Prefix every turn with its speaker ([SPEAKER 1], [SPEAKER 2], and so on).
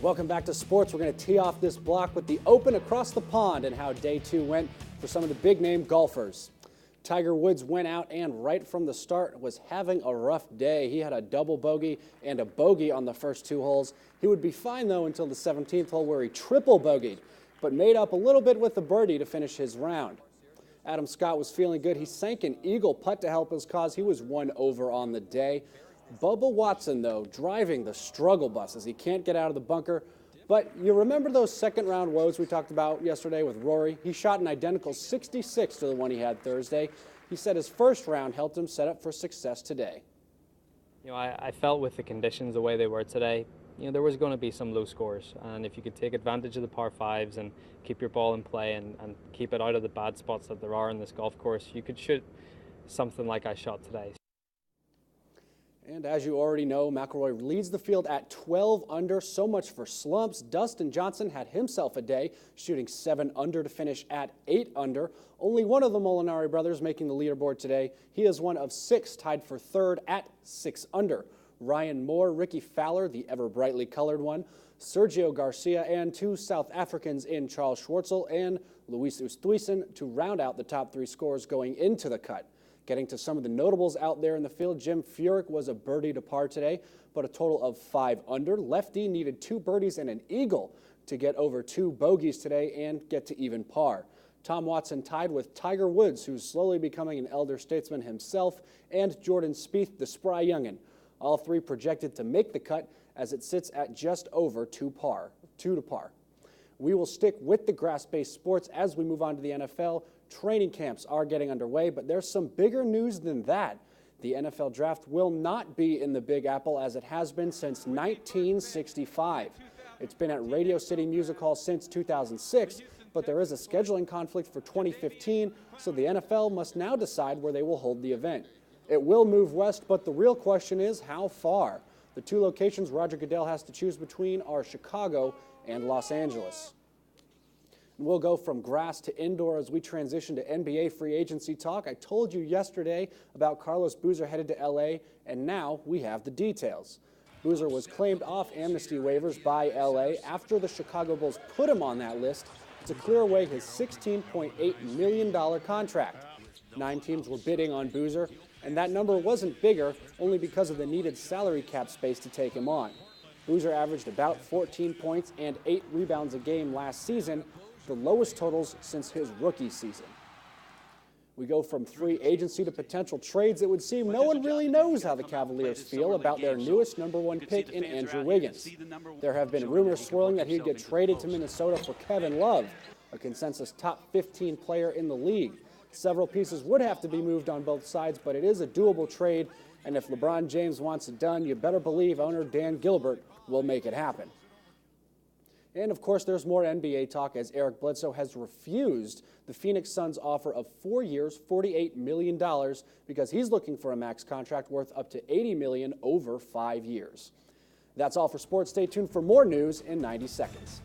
[SPEAKER 1] Welcome back to sports. We're going to tee off this block with the Open across the pond and how day 2 went for some of the big-name golfers. Tiger Woods went out and right from the start was having a rough day. He had a double bogey and a bogey on the first 2 holes. He would be fine, though, until the 17th hole where he triple bogeyed, but made up a little bit with the birdie to finish his round. Adam Scott was feeling good. He sank an eagle putt to help his cause. He was 1 over on the day. Bubba Watson, though, driving the struggle bus as he can't get out of the bunker. But you remember those second-round woes we talked about yesterday with Rory? He shot an identical 66 to the one he had Thursday. He said his first round helped him set up for success today.
[SPEAKER 2] You know, I felt with the conditions the way they were today, there was going to be some low scores. And if you could take advantage of the par 5s and keep your ball in play and keep it out of the bad spots that there are in this golf course, you could shoot something like I shot today.
[SPEAKER 1] And as you already know, McIlroy leads the field at 12 under. So much for slumps. Dustin Johnson had himself a day, shooting 7 under to finish at 8 under. Only one of the Molinari brothers making the leaderboard today. He is one of 6 tied for 3rd at 6 under. Ryan Moore, Ricky Fowler, the ever brightly colored one, Sergio Garcia, and 2 South Africans in Charles Schwartzel and Luis Oosthuizen to round out the top 3 scores going into the cut. Getting to some of the notables out there in the field, Jim Furyk was a birdie to par today, but a total of 5 under. Lefty needed 2 birdies and an eagle to get over 2 bogeys today and get to even par. Tom Watson tied with Tiger Woods, who's slowly becoming an elder statesman himself, and Jordan Spieth, the spry youngin'. All 3 projected to make the cut as it sits at just over 2 to par. We will stick with the grass-based sports as we move on to the NFL. Training camps are getting underway, but there's some bigger news than that. The NFL draft will not be in the Big Apple as it has been since 1965. It's been at Radio City Music Hall since 2006, but there is a scheduling conflict for 2015, so the NFL must now decide where they will hold the event. It will move west, but the real question is how far? The 2 locations Roger Goodell has to choose between are Chicago and Los Angeles. We'll go from grass to indoor as we transition to NBA free agency talk. I told you yesterday about Carlos Boozer headed to LA, and now we have the details. Boozer was claimed off amnesty waivers by LA after the Chicago Bulls put him on that list to clear away his $16.8 million contract. 9 teams were bidding on Boozer, and that number wasn't bigger only because of the needed salary cap space to take him on. Boozer averaged about 14 points and 8 rebounds a game last season, the lowest totals since his rookie season. We go from free agency to potential trades. It would seem no one really knows how the Cavaliers feel about their newest #1 pick in Andrew Wiggins. There have been rumors swirling that he'd get traded to Minnesota for Kevin Love, a consensus top 15 player in the league. Several pieces would have to be moved on both sides, but it is a doable trade, and if LeBron James wants it done, you better believe owner Dan Gilbert will make it happen. And, of course, there's more NBA talk as Eric Bledsoe has refused the Phoenix Suns' offer of 4 years, $48 million, because he's looking for a max contract worth up to $80 million over 5 years. That's all for sports. Stay tuned for more news in 90 seconds.